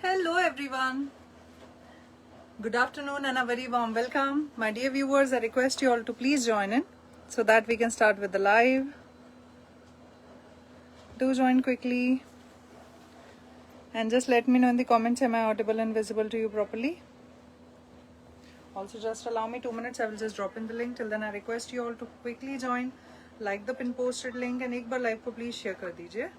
Hello everyone. Good afternoon and a very warm welcome. My dear viewers, I request you all to please join in so that we can start with the live. Do join quickly. And just let me know in the comments, am I audible and visible to you properly? Also just allow me 2 minutes, I will just drop in the link. Till then I request you all to quickly join, like the pin posted link and एक बार live को please share कर दीजिए.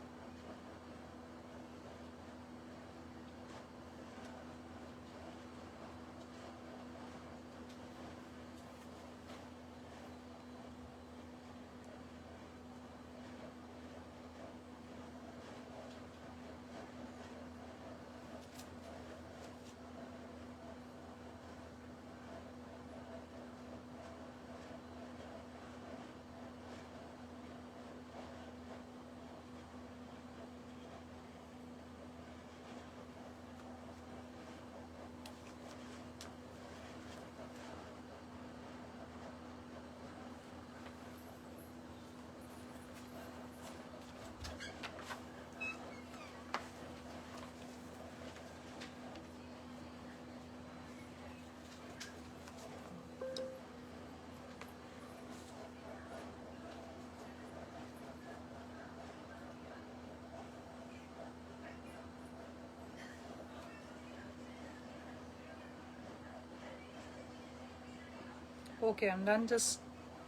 Okay, I'm done. Just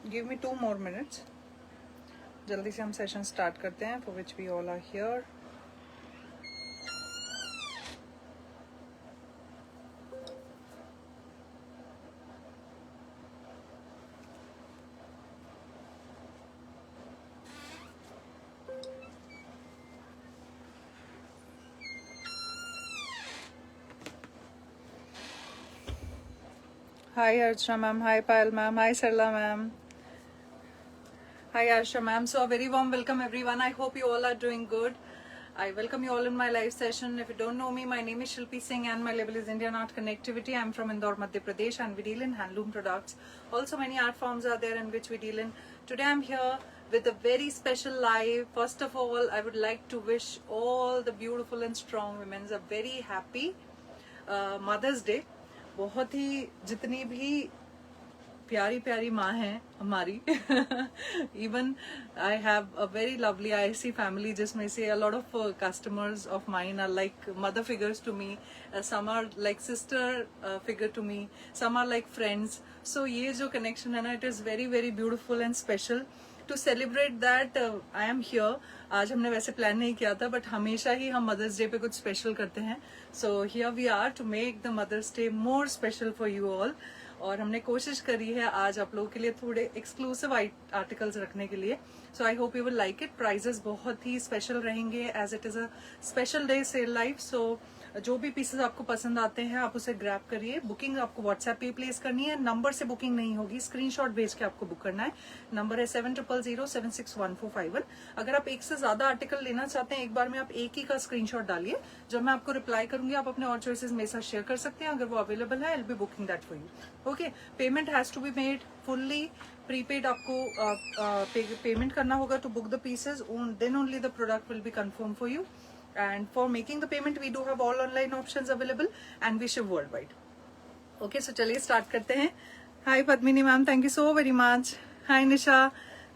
give me 2 more minutes. जल्दी से हम session start करते हैं, for which we all are here. Hi Archana ma'am, hi Payal ma'am, hi Sarla ma'am. Hi Arsha ma'am. So a very warm welcome everyone. I hope you all are doing good. I welcome you all in my live session. If you don't know me, my name is Shilpi Singh and my label is Indian Art Connectivity. I'm from Indore, Madhya Pradesh and we deal in handloom products. Also many art forms are there in which we deal in. Today I'm here with a very special live. First of all, I would like to wish all the beautiful and strong women a very happy Mother's Day. बहुत ही जितनी भी प्यारी प्यारी माँ हैं हमारी. Even I have a very lovely IC family जिसमें से a lot of customers of mine are like mother figures to me, some are like sister figure to me, some are like friends. So ये जो connection है ना, it is very very beautiful and special. To celebrate that I am here. आज हमने वैसे plan नहीं किया था बट हमेशा ही हम मदर्स डे पे कुछ स्पेशल करते हैं. So here we are to make the mother's day more special for you all. और हमने कोशिश करी है आज आप लोगों के लिए थोड़े एक्सक्लूसिव आर्टिकल्स रखने के लिए. So I hope you will like it. Prices बहुत ही स्पेशल रहेंगे as it is a special day sale life. So जो भी पीसेस आपको पसंद आते हैं आप उसे ग्रैब करिए. बुकिंग आपको व्हाट्सएप पे प्लेस करनी है. नंबर से बुकिंग नहीं होगी, स्क्रीनशॉट भेज के आपको बुक करना है. नंबर है 7000761451. अगर आप एक से ज्यादा आर्टिकल लेना चाहते हैं एक बार में, आप एक ही का स्क्रीनशॉट डालिए. जब मैं आपको रिप्लाई करूंगी आप अपने और चॉइसेस मेरे साथ शेयर कर सकते हैं. अगर वो अवेलेबल है I will be booking that for you. Okay, payment has to be made fully prepaid. आपको पेमेंट करना होगा to book the pieces. Then only the product will be confirm for you. And for making the payment we do have all online options available and we ship worldwide. Okay, so चलिए start करते हैं. Hi Padmini ma'am, thank you so very much. Hi Nisha,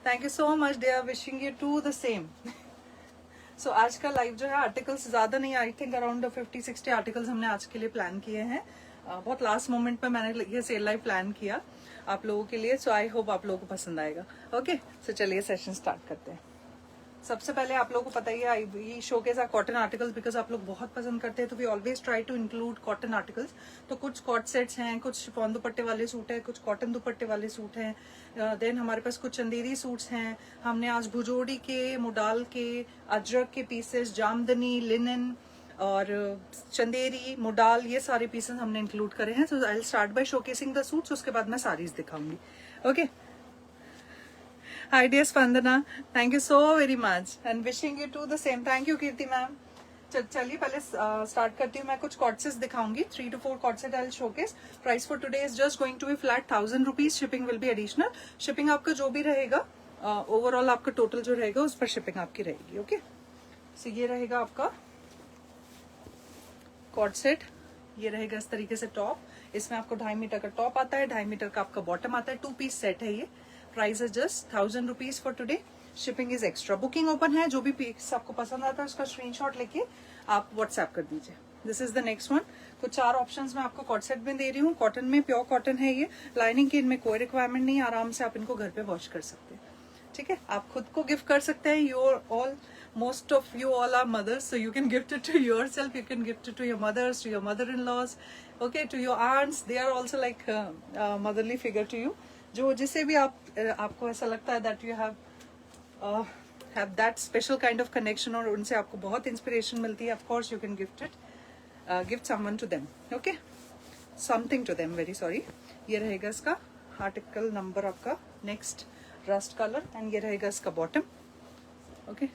thank you so much dear, wishing you too the same. So आज का live जो है articles ज़्यादा नहीं, I think around 50-60 articles हमने आज के लिए प्लान किए हैं. बहुत लास्ट मोमेंट पे मैंने ये सेल लाइव प्लान किया आप लोगों के लिए. सो आई होप आप लोगों को पसंद आएगा. ओके, सो चलिए सेशन स्टार्ट करते हैं. सबसे पहले आप लोगों को पता ही है we showcase are cotton articles because आप लोग बहुत पसंद करते हैं. तो we always try to include cotton articles. तो कुछ कॉट सेट्स हैं, कुछ शिफॉन दुपट्टे वाले सूट हैं, कुछ कॉटन दुपट्टे वाले सूट हैं. देन हमारे पास कुछ चंदेरी सूट्स हैं. हमने आज भुजोड़ी के, मुडाल के, अजरक के पीसेस, जामदनी, लिनन और चंदेरी, मुडाल, ये सारे पीसेस हमने इंक्लूड करे हैं. So I will start by showcasing the suits. उसके बाद मैं साड़ीज दिखाऊंगी. Okay. Hi dear Spandana, thank you so very much and wishing you too the same. Thank you Kirti ma'am. चलिए पहले स्टार्ट करती हूँ. मैं कुछ कॉर्डसेट्स दिखाऊंगी. 3 to 4 cord set I will showcase. Price for today is just going to be flat 1000 rupees. Shipping will be additional. Shipping आपका जो भी रहेगा ओवरऑल आपका टोटल जो रहेगा उस पर शिपिंग आपकी रहेगी. ओके, सो ये रहेगा आपका कॉर्ड सेट, ये रहेगा इस तरीके से टॉप। इसमें आपको 2.5 मीटर का टॉप आता है, 2.5 मीटर का आपका बॉटम आता है। 2 पीस सेट है ये। प्राइस है just 1000 rupees for today. Shipping is extra. Booking open है। जो भी पीस आपको पसंद आता है उसका स्क्रीनशॉट लेके आप व्हाट्सएप कर दीजिए। This is the next one. तो 4 ऑप्शंस में आपको कॉर्ड सेट में दे रही हूँ। कॉटन में, प्योर कॉटन है ये। लाइनिंग की इनमें कोई रिक्वायरमेंट नहीं, आराम से आप इनको घर पे वॉश कर सकते हैं। ठीक है, आप खुद को गिफ्ट कर सकते हैं। Your all most of you all are mothers, so you can gift it to yourself, you can gift it to your mothers, to your mother-in-laws, okay, to your aunts. They are also like motherly figure to you. जो जिसे भी आपको ऐसा लगता है that you have that special kind of connection और उनसे आपको बहुत inspiration मिलती है, of course you can gift it, gift someone to them, okay, something to them, very sorry. ये रहेगा इसका आर्टिकल नंबर आपका नेक्स्ट रस्ट कलर, एंड ये रहेगा इसका बॉटम। ओके,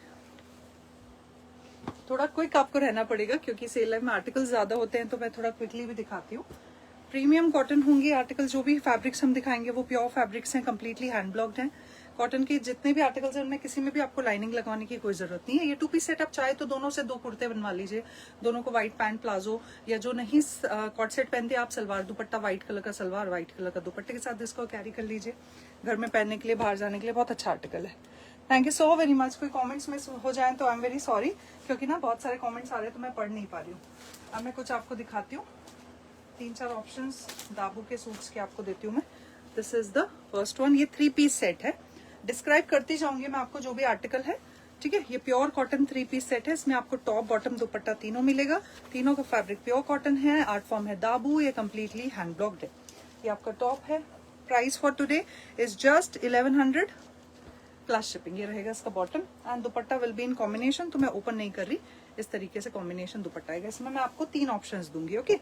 थोड़ा क्विक आपको रहना पड़ेगा क्योंकि सेल में आर्टिकल्स ज्यादा होते हैं, तो मैं थोड़ा क्विकली भी दिखाती हूँ। प्रीमियम कॉटन होंगे आर्टिकल। जो भी फैब्रिक्स हम दिखाएंगे वो प्योर फैब्रिक्स हैं, कंप्लीटली हैंड ब्लॉक्ड हैं। कॉटन के जितने भी आर्टिकल्स हैं उनमें किसी में भी आपको लाइनिंग लगाने की कोई जरूरत नहीं है। ये 2 पीस सेट आप चाहे तो दोनों से 2 कुर्ते बनवा लीजिए, दोनों को व्हाइट पैंट प्लाजो, या जो नहीं कॉट सेट पहनते आप सलवार दुपट्टा, व्हाइट कलर का सलवार, व्हाइट कलर का दुपट्टे के साथ इसको कैरी कर लीजिए घर में पहनने के लिए, बाहर जाने के लिए बहुत अच्छा आर्टिकल है। Thank you so very much. कोई कमेंट्स मिस हो जाए तो आई एम वेरी सॉरी, क्योंकि ना बहुत सारे कमेंट्स आ रहे हैं तो मैं पढ़ नहीं पा रही हूँ। अब मैं कुछ आपको दिखाती हूँ, 3-4 ऑप्शंस दाबू के सूट्स के आपको देती हूँ मैं। This is the first one. ये 3 पीस सेट है। डिस्क्राइब करती जाऊंगी मैं आपको जो भी आर्टिकल है, ठीक है। ये प्योर कॉटन 3 पीस सेट है। इसमें आपको टॉप बॉटम दुपट्टा तीनों मिलेगा। तीनों का फैब्रिक प्योर कॉटन है। आर्ट फॉर्म है दाबू। ये कंप्लीटली हैंड ब्लॉक्ड है। ये आपका टॉप है। Price for today is just 1100 plus shipping. ये रहेगा इसका bottom, and dupatta will be in combination, तो मैं ओपन नहीं कर रही। इस तरीके से कॉम्बिनेशन दुपट्टा आएगा। इसमें मैं आपको 3 ऑप्शंस दूंगी, ओके।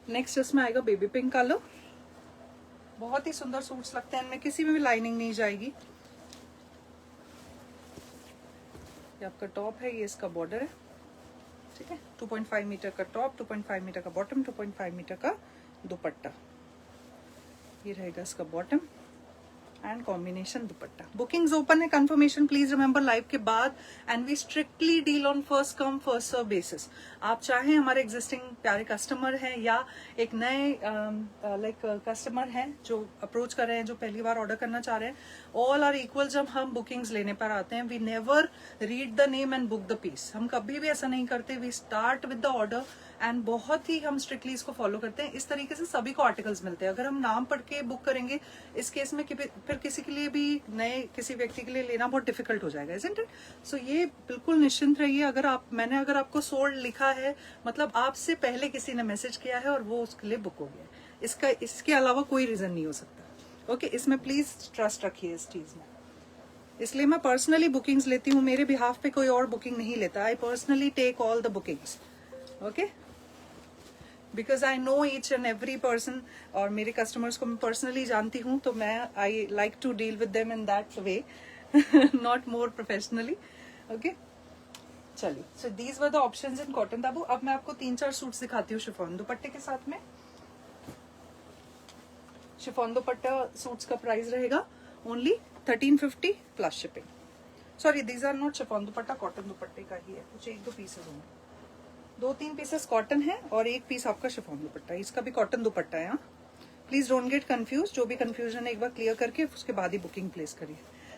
नेक्स्ट इसमें आएगा बेबी पिंक कलर। बहुत ही सुंदर सूट्स लगते हैं इनमें, किसी में भी लाइनिंग नहीं जाएगी। ये आपका टॉप है, ये इसका बॉर्डर है, ठीक है। 2.5 मीटर का टॉप, 2.5 मीटर का बॉटम, 2.5 मीटर का दुपट्टा। ये रहेगा इसका bottom and combination dupatta. Bookings open है। कंफर्मेशन प्लीज रिमेंबर लाइव के बाद, and we strictly deal on first come first serve basis. आप चाहे हमारे एग्जिस्टिंग प्यारे कस्टमर हैं या एक नए लाइक कस्टमर हैं जो अप्रोच कर रहे हैं, जो पहली बार ऑर्डर करना चाह रहे हैं, ऑल आर इक्वल। जब हम बुकिंग्स लेने पर आते हैं, we never read the name and book the piece. हम कभी भी ऐसा नहीं करते। We start with the order and बहुत ही हम स्ट्रिक्टली इसको फॉलो करते हैं। इस तरीके से सभी को आर्टिकल्स मिलते हैं। अगर हम नाम पढ़ के बुक करेंगे, इस केस में फिर किसी के लिए भी, नए किसी व्यक्ति के लिए लेना बहुत डिफिकल्ट हो जाएगा, इजंट इट? सो ये बिल्कुल निश्चिंत रहिए। अगर आपको सोल्ड लिखा है, मतलब आपसे पहले किसी ने मैसेज किया है और वो उसके लिए बुक हो गया। इसके अलावा कोई रीजन नहीं हो सकता, ओके। इसमें प्लीज ट्रस्ट रखिए इस चीज में। इसलिए मैं पर्सनली बुकिंग्स लेती हूँ, मेरे बिहाफ पे कोई और बुकिंग नहीं लेता। I personally take all the bookings, okay, because I know each and every person, और मेरे कस्टमर्स को मैं पर्सनली जानती हूँ, तो मैं I like to deal with them in that way, not more professionally, okay. चलिए, so these were the options in cotton Dabu. अब मैं आपको 3-4 सूट्स दिखाती हूँ शिफॉन दुपट्टे के साथ में। शिफॉन दुपट्टा सूट्स का प्राइस रहेगा only 1350 plus shipping. Sorry, these are not chiffon dupatta, cotton दुपट्टे का ही है। कुछ 1-2 पीसेस होंगे, 2-3 पीसेस कॉटन है और 1 पीस आपका शिफॉन दुपट्टा है। इसका भी कॉटन दुपट्टा है। यहाँ प्लीज डोंट गेट कंफ्यूज। जो भी कंफ्यूजन है एक बार क्लियर करके उसके बाद ही बुकिंग प्लेस करिए।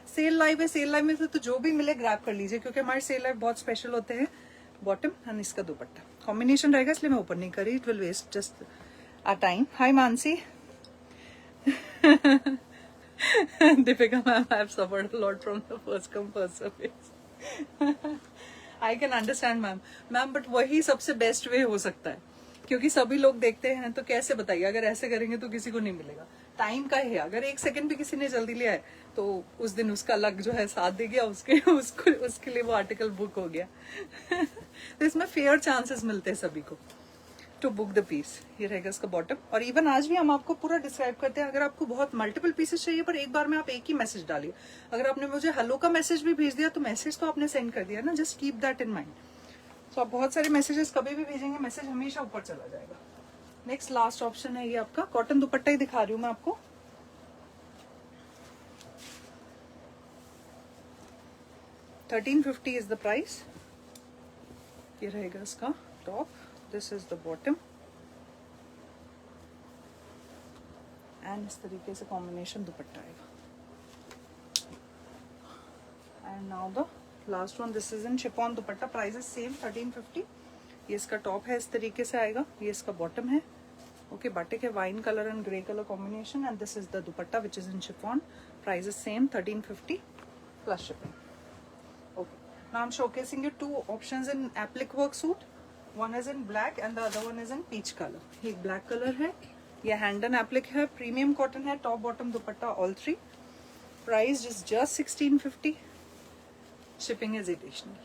सेल लाइव है। सेल लाइव में तो जो भी मिले ग्रैब कर लीजिए, क्योंकि हमारे सेल लाइव बहुत स्पेशल होते हैं। बॉटम एंड इसका दुपट्टा कॉम्बिनेशन रहेगा, इसलिए मैं ओपन नहीं करी। It will waste just a time. Hi Mansi. Deepika ma'am, I have suffered a lot from the first come first service. I can understand ma'am, but वही सबसे बेस्ट वे हो सकता है, क्योंकि सभी लोग देखते हैं। तो कैसे बताइए, अगर ऐसे करेंगे तो किसी को नहीं मिलेगा। टाइम का है, अगर 1 सेकंड भी किसी ने जल्दी लिया है तो उस दिन उसका लक जो है साथ दे गया, उसके लिए वो आर्टिकल बुक हो गया। तो इसमें फेयर चांसेस मिलते हैं सभी को टू बुक द पीस। ये रहेगा इसका बॉटम। और इवन आज भी हम आपको पूरा डिस्क्राइब करते हैं। अगर आपको बहुत मल्टीपल पीसेस चाहिए पर एक बार में आप एक ही मैसेज डालिए। अगर आपने मुझे हेलो का मैसेज भी भेज दिया तो मैसेज तो आपने सेंड कर दिया ना, just keep that in mind. तो आप बहुत सारे मैसेजेस कभी भी भेजेंगे, मैसेज हमेशा ऊपर चला जाएगा। नेक्स्ट लास्ट ऑप्शन है ये आपका कॉटन दुपट्टा ही दिखा रही हूँ मैं आपको। $1350 इज द प्राइस। ये रहेगा इसका top, this is the bottom and इस तरीके से कॉम्बिनेशन दुपट्टा आएगा। And now the last one, this is in chiffon dupatta, price is same 1350। ये इसका टॉप है, इस तरीके से आएगा, ये इसका बॉटम है। ओके, बाटिक है, wine colour and grey colour combination and this is the dupatta which is in chiffon, price is same 1350 plus shipping. Okay, now I'm showcasing you two options in applique work suit. One is in black and the other one is in peach color. ये black color है, ये hand and applique है, premium cotton है, top bottom dupatta all three. Price is just 1650. Shipping is additional.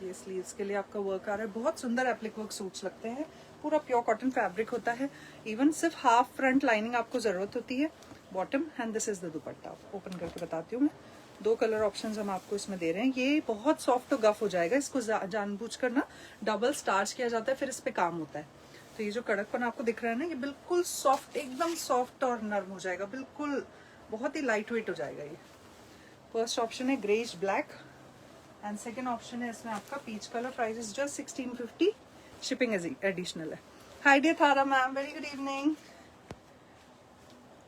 ये sleeves के लिए आपका work आ रहा है, बहुत सुंदर एप्लिक वर्क सूट्स लगते हैं, पूरा प्योर कॉटन फैब्रिक होता है। इवन सिर्फ हाफ फ्रंट लाइनिंग आपको जरूरत होती है, bottom and this is the dupatta. Open करके बताती हूँ मैं, दो कलर ऑप्शंस हम आपको इसमें दे रहे हैं। ये बहुत सॉफ्ट और गफ हो जाएगा, इसको जानबूझकर ना डबल स्टार्च किया जाता है, फिर इस पे काम होता है। तो ये जो कड़कपन आपको दिख रहा है ना, ये बिल्कुल सॉफ्ट, एकदम सॉफ्ट और नर्म हो जाएगा, बिल्कुल बहुत ही लाइट वेट हो जाएगा। ये फर्स्ट ऑप्शन है greyish black and second option है इसमें आपका peach colour. Price is just 1650, shipping additional है। Hi dear Tara ma'am, very good evening.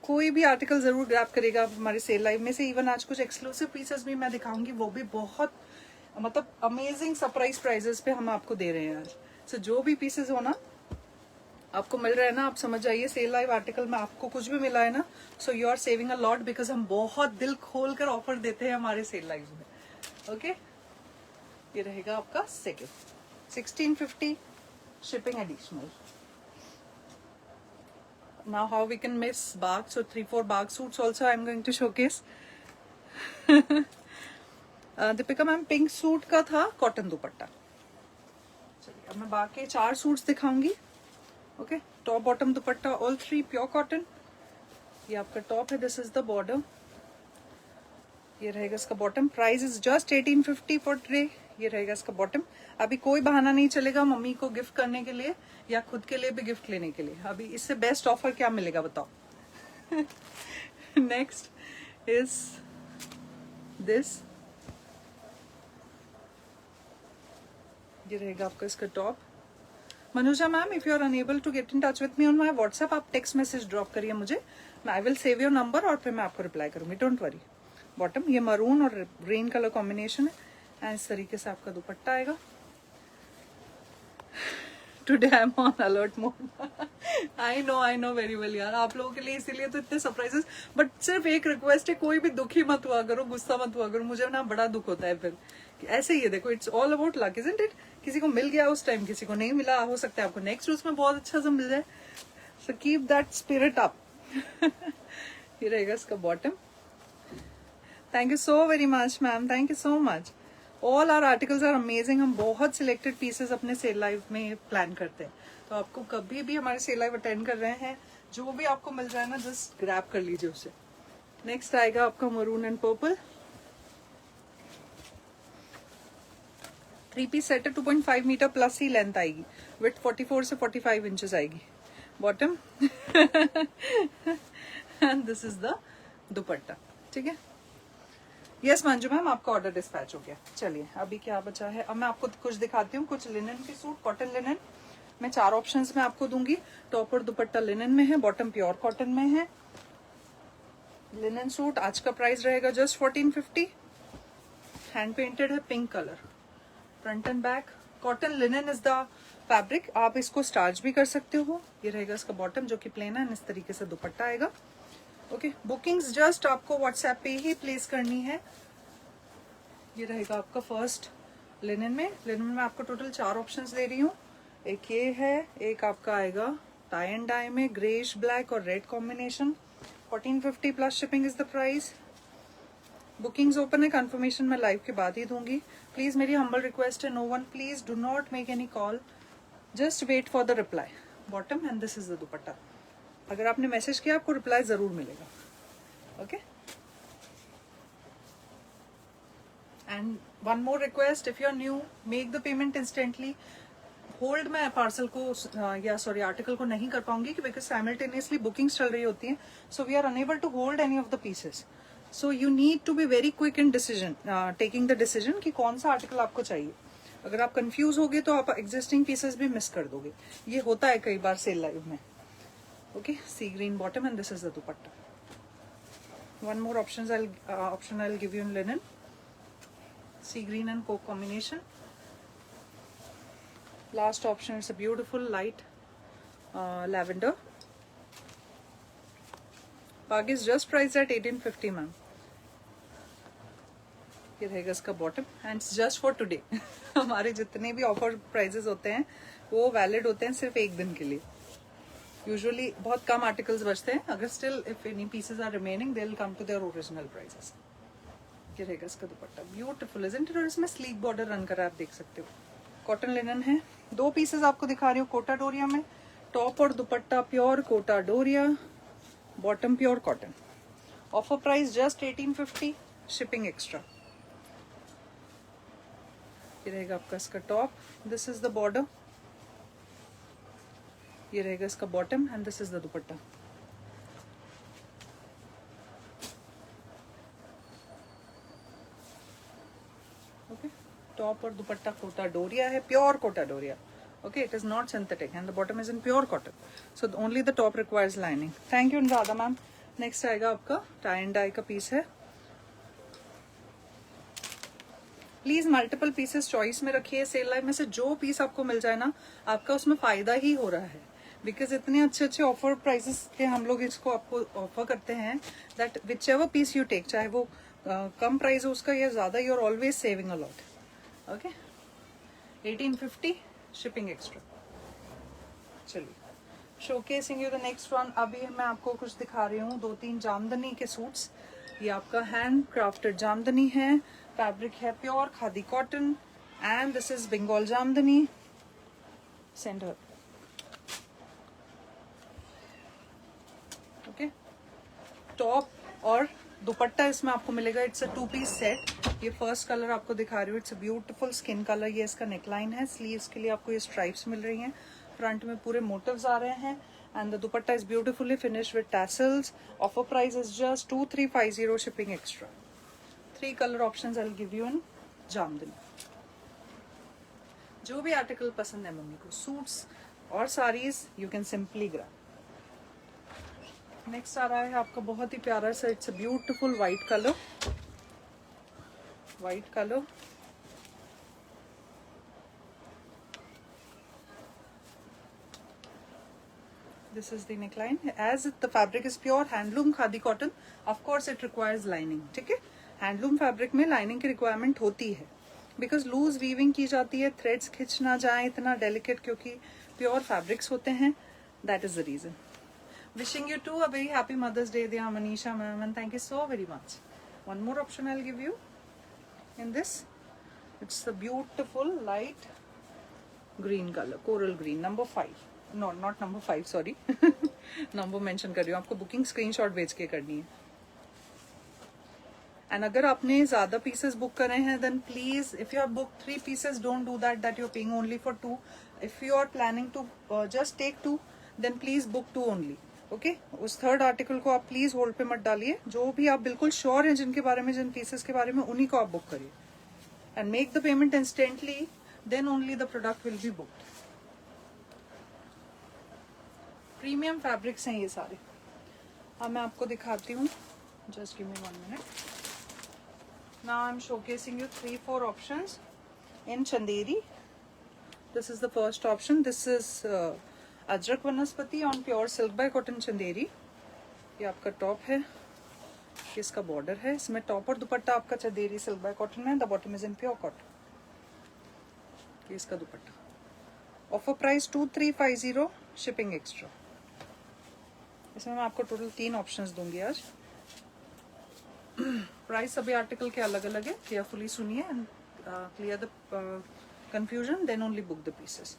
कोई भी आर्टिकल जरूर ग्रैब करेगा हमारे सेल लाइव में से। इवन आज कुछ एक्सक्लूसिव पीसेस भी मैं दिखाऊंगी, वो भी बहुत मतलब अमेजिंग सरप्राइज प्राइजेस पे हम आपको दे रहे हैं आज। सो जो भी पीसेस हो ना आपको मिल रहा है ना, आप समझ जाइए सेल लाइव आर्टिकल में आपको कुछ भी मिला है ना, so you are saving a lot, because हम बहुत दिल खोल कर ऑफर देते हैं हमारे सेल लाइव में। ओके, ये रहेगा आपका second, 1650 shipping additional. Now how we can miss bark, so 3-4 bark suits also I'm going to showcase. Deepika ma'am pink suit का था कॉटन दुपट्टा। चलिए अब मैं बाकी 4 सूट्स दिखाऊंगी। Okay, top bottom dupatta all 3 pure cotton. ये आपका टॉप है, दिस इज द बॉर्डर, ये रहेगा इसका bottom. Price is just 1850 for tray. ये रहेगा इसका बॉटम। अभी कोई बहाना नहीं चलेगा मम्मी को गिफ्ट करने के लिए या खुद के लिए भी गिफ्ट लेने के लिए। अभी इससे बेस्ट ऑफर क्या मिलेगा बताओ। नेक्स्ट इज दिस, ये रहेगा आपका इसका top. Manuja ma'am, if you are unable to get in touch with me on my WhatsApp, आप टेक्स्ट मैसेज ड्रॉप करिए मुझे, I will save your number और फिर मैं आपको रिप्लाई करूंगी, डोंट वरी। बॉटम ये मरून और ग्रीन कलर कॉम्बिनेशन है एंड इस तरीके से आपका दुपट्टा आएगा। Today I am on alert mode. I know very well यार, आप लोगों के लिए इसीलिए तो इतने सरप्राइजेस। बट सिर्फ एक रिक्वेस्ट है, कोई भी दुखी मत हुआ करो, गुस्सा मत हुआ करो, मुझे ना बड़ा दुख होता है फिर। ऐसे ही है, देखो it's all about luck, isn't it. किसी को मिल गया उस टाइम, किसी को नहीं मिला, हो सकता है आपको नेक्स्ट उसमें बहुत अच्छा सा मिल जाए। So keep that spirit up. ये रहेगा इसका bottom. Thank you so very much ma'am, thank you so much. All our articles are amazing. हम बहुत सिलेक्टेड पीसेस अपने सेल लाइव में प्लान करते हैं, तो आपको कभी भी हमारे सेल लाइव अटेंड कर रहे हैं, जो भी आपको मिल रहा है ना, जस्ट ग्रैब कर लीजिए उसे। नेक्स्ट आएगा आपका maroon and purple. 3 piece set है, 2.5 मीटर प्लस ही लेंथ आएगी, विथ 44 से 45 इंचेस आएगी bottom. And this is the dupatta. ठीक है, यस मंजू मैम, आपका ऑर्डर डिस्पैच हो गया। चलिए अभी क्या बचा है, अब मैं आपको कुछ दिखाती हूँ, कुछ लिनन के सूट, कॉटन लिनन। मैं 4 ऑप्शंस में आपको दूंगी। टॉप और दुपट्टा लिनन में है, बॉटम प्योर कॉटन में है। लिनन सूट आज का प्राइस रहेगा जस्ट 1450। हैंड पेंटेड है, pink colour, front end back. Cotton linen is the fabric, आप इसको स्टार्च भी कर सकते हो। ये रहेगा इसका बॉटम जो कि प्लेन है, इस तरीके से दुपट्टा आएगा। ओके, बुकिंग्स जस्ट आपको व्हाट्सएप पे ही प्लेस करनी है। ये रहेगा आपका फर्स्ट लिनन में। लिनन में आपको टोटल 4 ऑप्शंस दे रही हूँ। एक ये है, एक आपका आएगा टाई एंड डाई में, ग्रेश ब्लैक और red combination. 1450 plus shipping is the price. Bookings open है, कंफर्मेशन मैं लाइव के बाद ही दूंगी। प्लीज मेरी हम्बल रिक्वेस्ट है, no one please do not make any call, just wait for the reply. Bottom and this is the dupatta. अगर आपने मैसेज किया आपको रिप्लाई जरूर मिलेगा। Okay, and one more request, if you are new, make the payment instantly. Hold मैं parcel को या sorry article को नहीं कर पाऊंगी बिकॉज साइमल्टेनियसली बुकिंग्स चल रही होती हैं, so we are unable to hold any of the pieces. So you need to be very quick in decision, taking the decision कि कौन सा आर्टिकल आपको चाहिए। अगर आप कंफ्यूज होगे तो आप एग्जिस्टिंग पीसेस भी मिस कर दोगे, ये होता है कई बार सेल लाइव में। Okay, sea green bottom and this is the dupatta. One more option I'll give you in linen, sea green and coke combination. Last option is a beautiful light lavender. Bag is just priced at 1850 ma'am. ये रहेगा इसका bottom and just for today. हमारे जितने भी offer prices होते हैं वो valid होते हैं सिर्फ एक दिन के लिए। यूजुअली बहुत कम आर्टिकल्स बचते हैं, अगर still if any pieces are remaining they will come to their original prices. ये रहेगा इसका दुपट्टा, ब्यूटीफुल इजंट इट, और इसमें स्लीक बॉर्डर रन करा आप देख सकते हो। कॉटन लिनन है, 2 पीसेस आपको दिखा रही हूँ कोटा डोरिया में। टॉप और दुपट्टा pure Kota Doria, bottom pure cotton. Offer price just 1850, shipping extra. ये रहेगा आपका इसका top, this is the border, ये रहेगा इसका bottom and this is the dupatta. Okay, top और दुपट्टा कोटा डोरिया है, pure Kota Doria. Okay, it is not synthetic and the bottom is in pure cotton, so only the top requires lining. Thank you Anuradha ma'am. Next आएगा आपका tie and die का piece है। Please multiple pieces choice में रखिए। Cell live में से जो piece आपको मिल जाए ना, आपका उसमें फायदा ही हो रहा है, बिकॉज इतने अच्छे अच्छे ऑफर प्राइसेस के हम लोग इसको आपको ऑफर करते हैं that whichever piece you take, चाहे वो कम प्राइस हो उसका या ज्यादा, you are always saving a lot. Okay, 1850, shipping extra. चलिए, showcasing you the next one. अभी मैं आपको कुछ दिखा रही हूँ, 2-3 जामदनी के सूट्स। ये आपका हैंड क्राफ्टेड जामदनी है, फैब्रिक है pure khadi cotton and this is Bengal jamdani centre. Okay, top और दुपट्टा इसमें आपको मिलेगा, इट्स अ 2 पीस सेट। ये फर्स्ट कलर आपको दिखा रही हूँ, it's a beautiful skin colour. ये इसका नेकलाइन है, स्लीव्स के लिए आपको ये स्ट्राइप्स मिल रही हैं, फ्रंट में पूरे मोटिव्स आ रहे हैं and the dupatta is beautifully finished with tassels. Offer price is just 2350, shipping extra. 3 colour options I will give you in Jamdani. जो भी आर्टिकल पसंद है मम्मी को, सूट्स और saris, you can simply grab. Next आ रहा है आपका बहुत ही प्यारा सा, it's a beautiful white colour, white colour. This is the neckline. As the fabric is pure handloom khadi cotton, of course it requires lining. ठीक है, हैंडलूम फैब्रिक में लाइनिंग की रिक्वायरमेंट होती है, बिकॉज लूज वीविंग की जाती है, थ्रेड्स खिंच ना जाए इतना डेलिकेट, क्योंकि प्योर फैब्रिक्स होते हैं। That is the reason. Wishing you to a very happy mother's day there Manisha ma'am, and thank you so very much. One more option I will give you in this, it's the beautiful light green colour, coral green, number 5, no not number 5, sorry number mention कर रही हूँ, आपको booking screenshot भेज के करनी है। And अगर आपने ज्यादा पीसेस बुक करे हैं, then please if you have book 3 pieces, don't do that you are paying only for 2। If you are planning to just take 2, then please book 2 only. Okay, उस थर्ड आर्टिकल को आप please hold पे मत डालिए। जो भी आप बिल्कुल श्योर हैं जिनके बारे में, जिन पीसेस के बारे में, उन्हीं को आप बुक करिए and make the payment instantly, then only the product will be booked. Premium fabrics हैं ये सारे। अब मैं आपको दिखाती हूँ, just give me 1 minute. Now I'm showcasing you 3-4 options in Chanderi. This is the first option. This is Ajrak Vanaspati on pure silk by cotton Chanderi. ये आपका टॉप है, ये इसका बॉर्डर है, इसमें टॉप और दुपट्टा आपका चंदेरी सिल्क बाय कॉटन है, the bottom is in pure cotton. ये इसका दुपट्टा। Offer price 2350, shipping extra. इसमें मैं आपको टोटल 3 ऑप्शंस दूंगी आज। प्राइस सभी आर्टिकल के अलग अलग है, केयरफुली सुनिए and clear the confusion, then only book the pieces.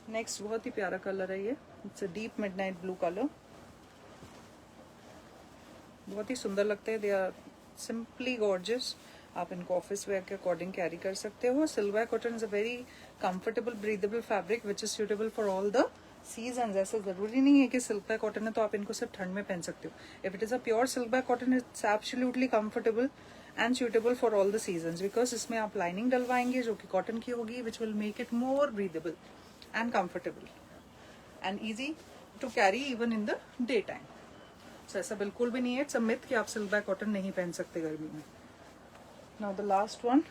Next बहुत ही प्यारा कलर है ये, it's a deep midnight blue colour, बहुत ही सुंदर लगते हैं, दे आर सिंपली गॉर्जियस। आप इनको ऑफिस वेयर के अकॉर्डिंग कैरी कर सकते हो। Silk cotton is a very comfortable breathable fabric which is suitable for all the season. ऐसा जरूरी नहीं है कि सिल्क बाय कॉटन है तो आप इनको सिर्फ ठंड में पहन सकते हो। If it is a pure silk by cotton, it's absolutely comfortable and suitable for all the seasons, because इसमें आप लाइनिंग डलवाएंगे जो कि कॉटन की होगी, which will make it more breathable and comfortable and easy to carry even in the day time. So ऐसा बिल्कुल भी नहीं है, इट्स अ मिथ कि आप सिल्क बैग कॉटन नहीं पहन सकते गर्मी में. Now the last one,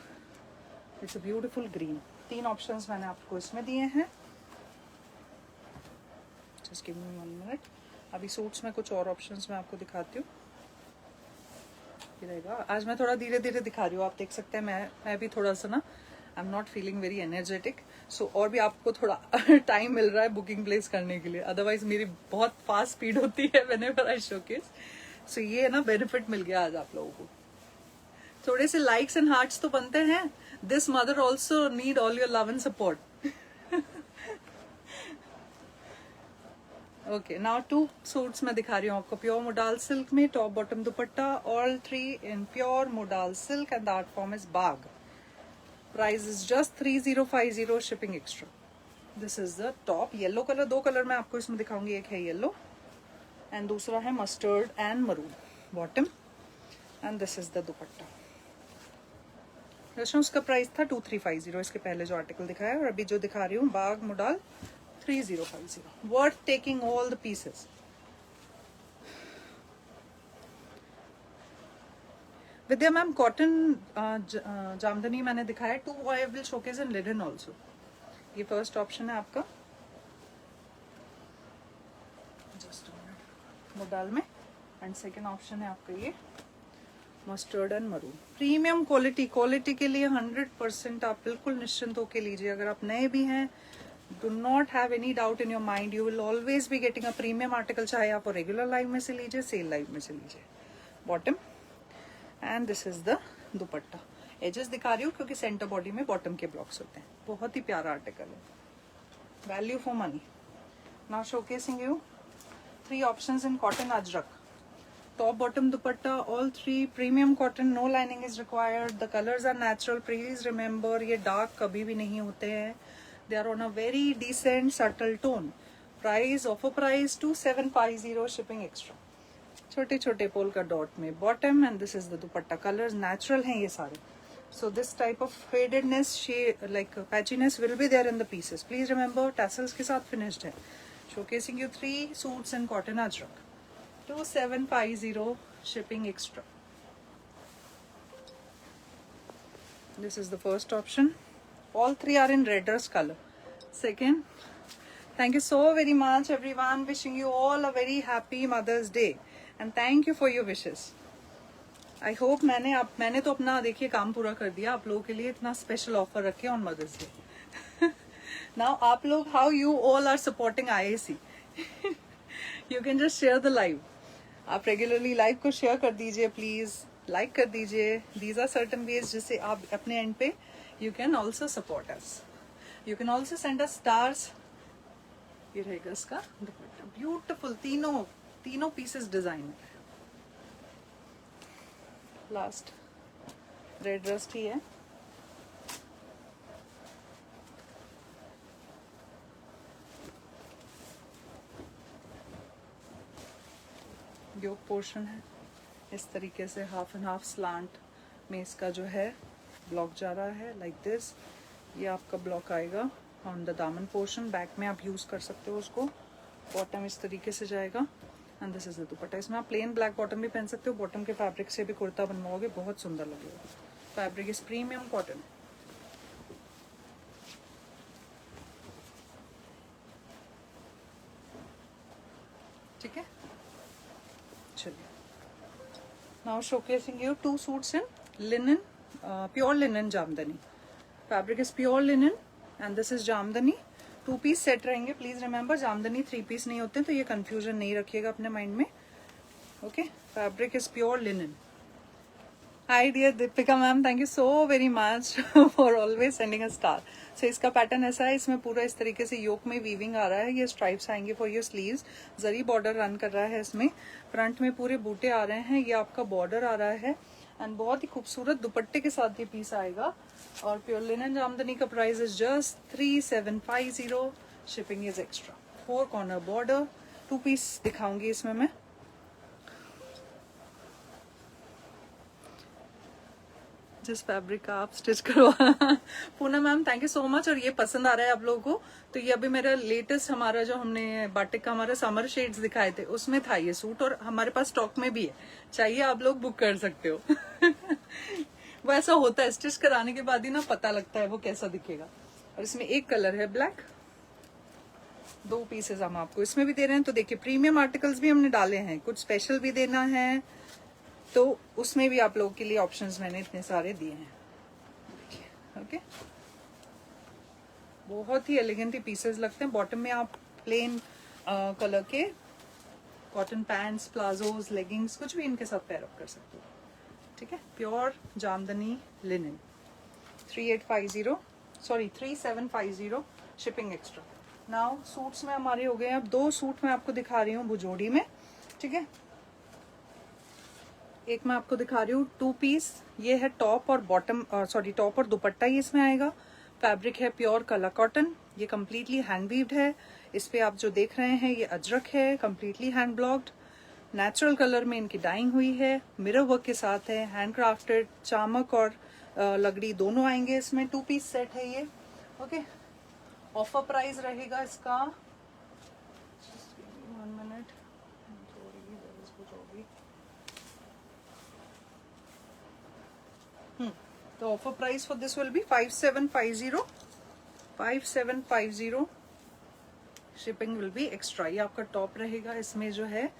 it's a beautiful green. 3 options मैंने आपको इसमें दिए हैं. Just give me 1 minute. अभी सूट्स में कुछ और ऑप्शंस मैं आपको दिखाती हूँ. ये रहेगा. आज मैं थोड़ा धीरे धीरे दिखा रही हूँ, आप देख सकते हैं. मैं भी थोड़ा सा ना, I am not feeling very energetic. So और भी आपको थोड़ा टाइम मिल रहा है बुकिंग प्लेस करने के लिए. अदरवाइज मेरी बहुत फास्ट स्पीड होती है व्हेनेवर आई शोकेस. सो ये ना बेनिफिट मिल गया आज आप लोगों को. थोड़े से लाइक्स एंड हार्ट्स तो बनते हैं. This mother also need all your love and support. Okay, now 2 suits मैं दिखा रही हूँ आपको प्योर मोडाल सिल्क में. Top bottom dupatta, all 3 in pure modal silk and the art form is Bagh. Price is just 3050, shipping extra. This is the top. Yellow colour, 2 colour मैं आपको इसमें दिखाऊंगी. एक है येलो एंड दूसरा है mustard and maroon bottom. And this is the दुपट्टा. वैसे उसका प्राइस था 2350 इसके पहले जो आर्टिकल दिखाया, और अभी जो दिखा रही हूँ Bagh modal 3050. Worth taking all the pieces. Vidya ma'am cotton Jamdani मैंने दिखाया. 2 I will showcase in linen also. ये फर्स्ट ऑप्शन है आपका जस्ट मोडाल में, एंड सेकेंड ऑप्शन है आपका ये mustard and maroon. Premium quality के लिए 100% आप बिल्कुल निश्चिंत होके लीजिए. अगर आप नए भी हैं, do not have any doubt in your mind, you will always be getting a premium article, चाहे आप रेगुलर लाइव में से लीजिए, सेल लाइव में से लीजिए. Bottom and this is the dupatta. Edges दिखा रही हूँ क्योंकि सेंटर बॉडी में बॉटम के ब्लॉक्स होते हैं. बहुत ही प्यारा आर्टिकल है, value for money. Now showcasing you 3 options in cotton ajrak. Top bottom dupatta, all 3 premium cotton, no lining is required. The colours are natural. Please remember, ये डार्क कभी भी नहीं होते हैं. They are on a very decent subtle tone. Price offer price 2750, shipping extra. छोटे छोटे polka dot में bottom and this is the dupatta. Colours natural हैं ये सारे. So this type of fadedness, shade like patchiness will be there in the pieces. Please remember, tassels के साथ finished है. Showcasing you 3 suits in cotton Ajrakh. 2750, shipping extra. This is the first option. All 3 are in red rust color. Second, thank you so very much everyone. Wishing you all a very happy Mother's Day and thank you for your wishes. I hope मैंने तो अपना देखिए काम पूरा कर दिया. आप लोगों के लिए इतना स्पेशल ऑफर रखे ऑन मदर्स डे. Now आप लोग, how you all are supporting IAC. You can just share the live. आप रेगुलरली लाइव को शेयर कर दीजिए, प्लीज लाइक कर दीजिए. दीज आर सर्टन वेज जिससे आप अपने एंड पे you can also support us. You can also send us stars. ये रहेगा इसका दुपट्टा. ब्यूटिफुल तीनों pieces design. Last red rust ही है. योक पोर्शन है इस तरीके से, हाफ एंड हाफ स्लांट में इसका जो है ब्लॉक जा रहा है लाइक दिस. ये आपका ब्लॉक आएगा ऑन द दामन पोर्शन. बैक में आप यूज कर सकते हो उसको. बॉटम इस तरीके से जाएगा एंड दिस इज द दुपट्टा. इसमें आप प्लेन ब्लैक बॉटम भी पहन सकते हो. बॉटम के फैब्रिक से भी कुर्ता बनवाओगे, बहुत सुंदर लगेगा. Fabric is premium cotton. ठीक है, चलिए. Now showcasing you 2 suits in linen, pure linen jamdani. Fabric is pure linen and this is jamdani. 2 piece set रहेंगे. प्लीज रिमेंबर, जामदनी 3 पीस नहीं होते, तो ये कंफ्यूजन नहीं रखिएगा अपने माइंड में. Okay, fabric is pure linen. Hi dear Deepika ma'am, thank you so very much for always sending a star. So इसका पैटर्न ऐसा है, इसमें पूरा इस तरीके से योक में वीविंग आ रहा है. ये स्ट्राइप्स आएंगे for your sleeves. Zari border run कर रहा है इसमें. फ्रंट में पूरे बूटे आ रहे हैं. ये आपका बॉर्डर आ रहा है एंड बहुत ही खूबसूरत दुपट्टे के साथ ये पीस आएगा. और प्योर लिनन जामदनी का price is just 3750. Shipping is extra. 4 corner border. 2 piece दिखाऊंगी इसमें मैं. जिस फैब्रिक का आप स्टिच करवा Poonam ma'am thank you so much. और ये पसंद आ रहा है आप लोगों को, तो ये अभी मेरा लेटेस्ट हमारा जो हमने बाटिक का हमारा समर शेड्स दिखाए थे उसमें था ये सूट, और हमारे पास स्टॉक में भी है, चाहिए आप लोग बुक कर सकते हो। वो ऐसा होता है, स्टिच कराने के बाद ही ना पता लगता है वो कैसा दिखेगा। और इसमें एक कलर है ब्लैक, 2 पीसेस हम आपको इसमें भी दे रहे हैं। तो देखिए प्रीमियम आर्टिकल्स भी हमने डाले हैं, कुछ स्पेशल भी देना है, तो उसमें भी आप लोगों के लिए ऑप्शंस मैंने इतने सारे दिए हैं। ओके, बहुत ही एलिगेंट ही पीसेस लगते हैं। बॉटम में आप प्लेन कलर के कॉटन पैंट्स, प्लाजोज, लेगिंग्स कुछ भी इनके साथ पेयर अप कर सकते हो। ठीक है, pure Jamdani linen, 3750 shipping extra. Now suits में हमारे हो गए। अब 2 सूट मैं आपको दिखा रही हूँ बुजोड़ी में। ठीक है, एक मैं आपको दिखा रही हूँ 2 पीस, ये है टॉप और बॉटम, सॉरी टॉप और दुपट्टा ही इसमें आएगा। फैब्रिक है प्योर कला कॉटन, ये कम्प्लीटली हैंड वीव्ड है। इस पे आप जो देख रहे हैं ये अजरक है, completely hand blocked, natural colour में इनकी डाइंग हुई है, मिरर वर्क के साथ है, हैंड क्राफ्टेड, चामक और लगड़ी दोनों आएंगे इसमें। 2 पीस सेट है ये। ओके, ऑफर प्राइस रहेगा इसका, 1 मिनट, तो offer price for this will B 5750 shipping will B extra. ये आपका टॉप रहेगा, इसमें जो है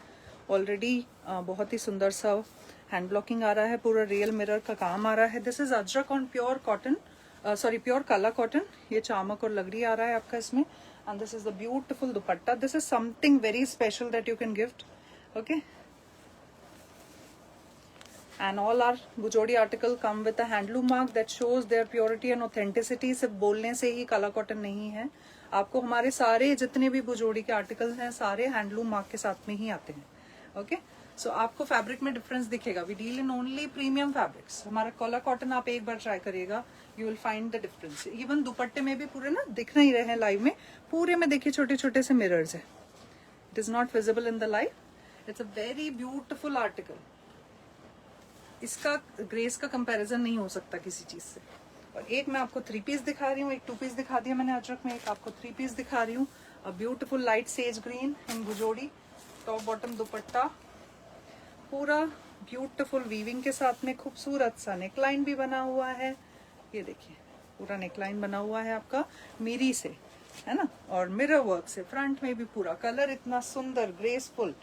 ऑलरेडी बहुत ही सुंदर सा हैंड ब्लॉकिंग आ रहा है, पूरा रियल मिरर का काम आ रहा है। This is Ajrak on pure cotton, sorry pure काला कॉटन, ये चामक और लगड़ी आ रहा है आपका इसमें। And this is the beautiful dupatta, this is something very special that you can gift. Okay, and all our बुजोड़ी article come with a handloom mark that shows their purity and authenticity। सिर्फ बोलने से ही काला cotton नहीं है, आपको हमारे सारे जितने भी बुजोड़ी के आर्टिकल्स हैं सारे हैंडलूम मार्क के साथ में ही आते हैं। ओके, सो आपको फैब्रिक में डिफरेंस दिखेगा। We deal in only premium fabrics. हमारा काला कॉटन आप एक बार ट्राई करिएगा, you will find the difference. Even दुपट्टे में भी पूरे ना दिख नहीं रहे हैं लाइव में, पूरे में देखिए छोटे छोटे से मिरर्स है। It is not visible in the live, it's a very beautiful article. इसका ग्रेस का कंपैरिजन नहीं हो सकता किसी चीज से। और एक मैं आपको 3 पीस दिखा रही हूँ, एक 2 पीस दिखा दिया मैंने अजरक में, एक आपको 3 पीस दिखा रही हूँ। A beautiful light sage green in Bujodi, top bottom dupatta, पूरा ब्यूटीफुल वीविंग के साथ में खूबसूरत सा नेकलाइन भी बना हुआ है। ये देखिए पूरा नेकलाइन बना हुआ है आपका मीरी से, है ना, और मिरर वर्क से। फ्रंट में भी पूरा कलर इतना सुंदर graceful,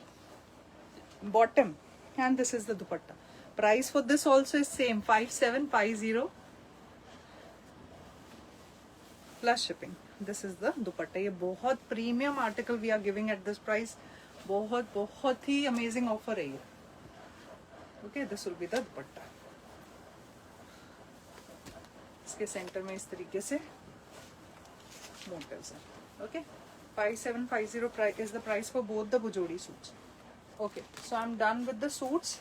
bottom, and this is the dupatta. Price for this also is same, 5750 plus shipping. This is the dupatta. ये बहुत premium article we are giving at this price, बहुत बहुत ही अमेजिंग ऑफर है ये। Okay, this will be the dupatta. इसके centre में इस तरीके से मोटिव्स हैं। ओके, 5750 is the price for both the बुजोड़ी suits. Okay, so I'm done with the suits.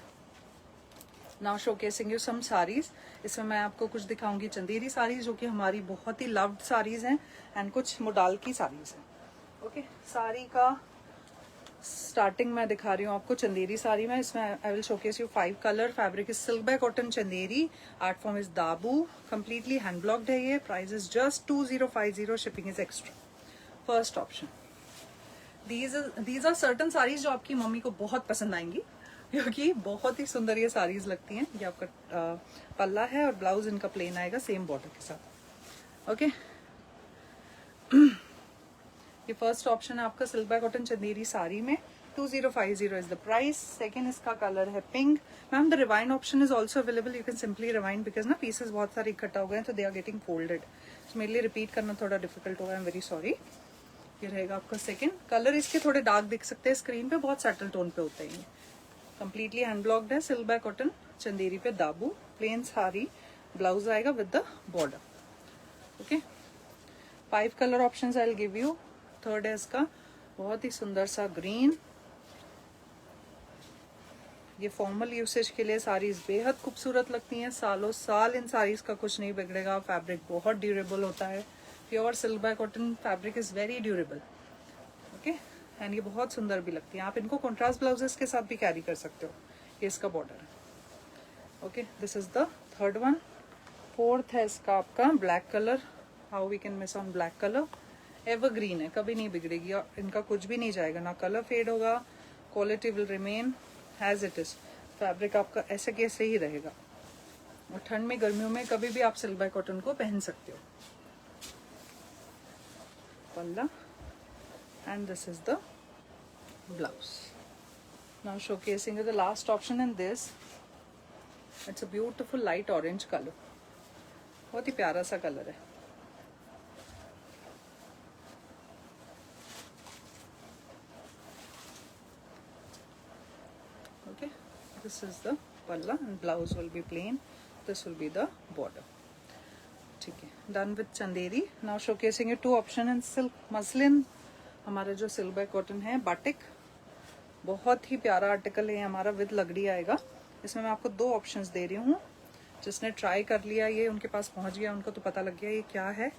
Now showcasing you some saris. इसमें मैं आपको कुछ दिखाऊंगी चंदेरी साड़ीज जो कि हमारी बहुत ही लव्ड साड़ीज हैं, एंड कुछ मोडाल की साड़ीज हैं। ओके, साड़ी का स्टार्टिंग मैं दिखा रही हूँ आपको चंदेरी साड़ी में। इसमें I will showcase you 5 colour. Fabric is silk by cotton Chanderi, art form is dabu, completely hand blocked है ये। Price is just 2050, shipping is extra. First option, these are certain saris जो आपकी मम्मी को बहुत पसंद आएंगी, क्योंकि बहुत ही सुंदर ये साड़ीज लगती हैं। ये आपका पल्ला है और ब्लाउज इनका प्लेन आएगा सेम बॉर्डर के साथ। ओके, ये फर्स्ट ऑप्शन है आपका silk by cotton Chanderi sari में, 2050 इज द प्राइस। सेकेंड इसका कलर है pink. Ma'am the rewind option is also available, you can simply rewind, because ना पीसेस बहुत सारे इकट्ठा हो गए हैं तो दे आर गेटिंग फोल्डेड, तो मेरे लिए रिपीट करना थोड़ा डिफिकल्ट होगा, आई एम वेरी सॉरी। ये रहेगा आपका सेकेंड कलर। इसके थोड़े डार्क दिख सकते हैं स्क्रीन पे, बहुत सेटल टोन पे होते हैं। कंप्लीटली हैंड ब्लॉक्ड है, सिल्क बाय कॉटन चंदेरी पे दाबू, प्लेन साड़ी, ब्लाउज आएगा with the border. Okay, 5 colour options I will give you. Third है इसका बहुत ही सुंदर सा ग्रीन। ये फॉर्मल यूसेज के लिए साड़ीज बेहद खूबसूरत लगती हैं, सालों साल इन साड़ीज का कुछ नहीं बिगड़ेगा। फैब्रिक बहुत ड्यूरेबल होता है, pure silk by cotton fabric is very durable. Okay, and ये बहुत सुंदर भी लगती है। आप इनको कॉन्ट्रास्ट ब्लाउजेस के साथ भी कैरी कर सकते हो। ये इसका बॉर्डर है। Okay, this is the third one. Fourth है इसका आपका black colour. How we can miss on black colour. Evergreen है, कभी नहीं बिगड़ेगी और इनका कुछ भी नहीं जाएगा, ना कलर फेड होगा. Quality will remain as it is. Fabric आपका ऐसे कैसे ही रहेगा और ठंड में गर्मियों में कभी भी आप सिल्क बाय कॉटन को पहन सकते हो. पल्ला and this is the blouse. Now showcasing the last option in this. It's a beautiful light orange color. बहुत ही प्यारा सा कलर है. Okay, this is the palla and blouse will be plain. This will be the border. ठीक है, done with Chanderi. Now showcasing two option in silk muslin. हमारा जो silk by cotton है बाटिक, बहुत ही प्यारा आर्टिकल है हमारा, विद लगड़ी आएगा. इसमें मैं आपको 2 ऑप्शंस दे रही हूँ. जिसने ट्राई कर लिया ये उनके पास पहुँच गया, उनको तो पता लग गया ये क्या है.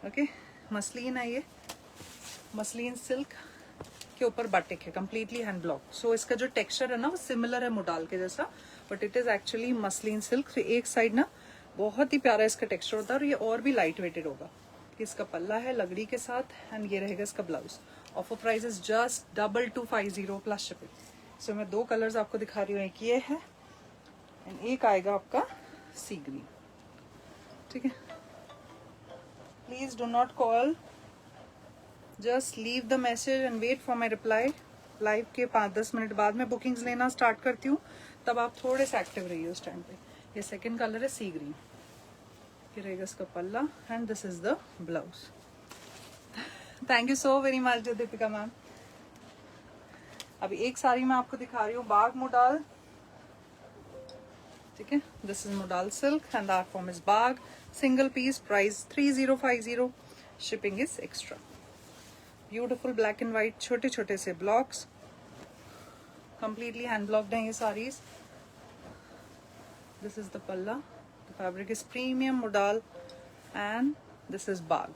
ओके, मसलिन है ये, मसलिन सिल्क के ऊपर बाटिक है, कम्प्लीटली हैंड ब्लॉक. सो इसका जो टेक्सचर है ना वो सिमिलर है मोडाल के जैसा, but it is actually muslin silk. तो एक साइड ना बहुत ही प्यारा इसका टेक्सचर होता है और ये और भी लाइट वेटेड होगा. इसका पल्ला है लगड़ी के साथ एंड ये रहेगा इसका blouse. Offer price is just 2250 plus shipping. So मैं 2 कलर्स आपको दिखा रही हूँ. एक ये है एंड एक आएगा आपका सी ग्रीन. ठीक है, please do not call, just leave the message and wait for my reply. Live के 5-10 मिनट बाद मैं बुकिंग्स लेना स्टार्ट करती हूँ, तब आप थोड़े से एक्टिव रहिए उस टाइम पे. ये सेकेंड कलर है सी ग्रीन. ये रहेगा इसका पल्ला and this is the blouse. Thank you so very much Deepika ma'am. अभी एक साड़ी मैं आपको दिखा रही हूँ बाग मोडाल. ठीक है, this is modal silk and our form is Bagh. Single piece, price 3050. Shipping is extra. Beautiful black and white छोटे छोटे से ब्लॉक्स, कंप्लीटली हैंड ब्लॉक्ड हैं ये saris. This is the palla. Fabric is premium modal and this is bag.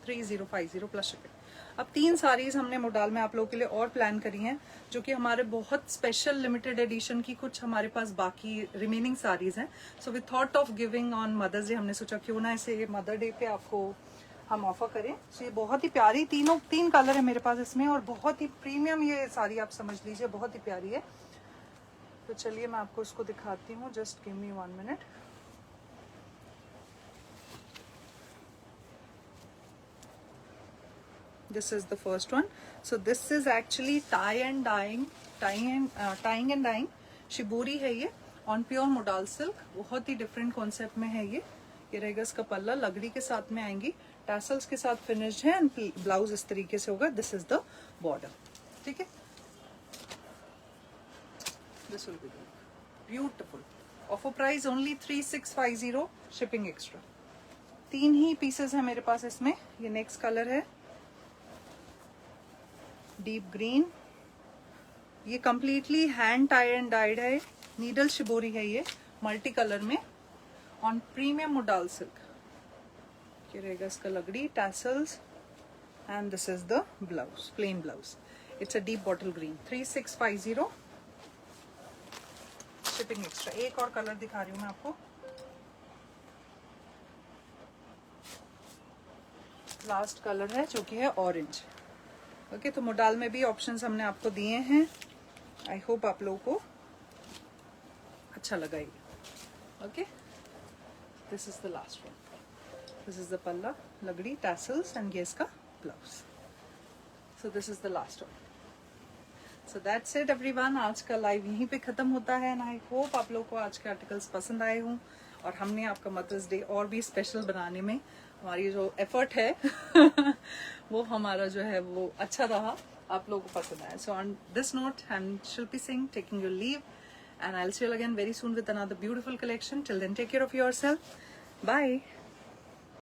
3050 plus shipping. अब 3 साड़ीज हमने modal में आप लोगों के लिए और प्लान करी हैं, जो कि हमारे बहुत स्पेशल लिमिटेड एडिशन की कुछ हमारे पास बाकी रिमेनिंग साड़ीज हैं. So with thought of giving on Mother's Day हमने सोचा क्यों ना इसे मदर डे पे आपको हम ऑफर करें. सो ये बहुत ही प्यारी 3 कलर है मेरे पास इसमें और बहुत ही प्रीमियम ये साड़ी आप समझ लीजिए, बहुत ही प्यारी है. तो चलिए मैं आपको इसको दिखाती हूँ. Just give me 1 minute. This is the first one. So this is actually tying and dyeing shibori है ये ऑन प्योर मोडाल सिल्क. बहुत ही डिफरेंट कॉन्सेप्ट में है ये. ये रहेगा इसका पल्ला, लगड़ी के साथ में आएंगी, टैसल्स के साथ फिनिश्ड है एंड ब्लाउज इस तरीके से होगा. This is the border. ठीक है, this will be beautiful. Offer price only 3650. Shipping extra. 3 he pieces है मेरे पास इसमें. ये नेक्स्ट कलर है डीप ग्रीन. ये completely hand tie and died है, नीडल शिबोरी है ये, मल्टी कलर में ऑन प्रीमियम मोडाल सिल्क. ये रहेगा इसका लगड़ी, tassels and this is the blouse, plain blouse. It's a deep bottle green. 3650. Shipping extra. एक और कलर दिखा रही हूँ मैं आपको. लास्ट कलर है जो कि है ऑरेंज. ओके, तो मोडाल में भी ऑप्शंस हमने आपको दिए हैं. आई होप आप लोगों को अच्छा लगा ये. Okay, this is the last one. This is the पल्ला, लगड़ी, टैसल्स एंड ये इसका blouse. So this is the last one. So that's it everyone. आज का लाइव यहीं पे खत्म होता है एंड आई होप आप लोगों को आज के आर्टिकल्स पसंद आए हों और हमने आपका मदर्स डे और भी स्पेशल बनाने में हमारी जो एफर्ट है वो हमारा जो है वो अच्छा रहा, आप लोगों को पसंद आया. So on this note I am Shilpi Singh taking your leave and I will see you again very soon with another beautiful collection. Till then take care of yourself. Bye.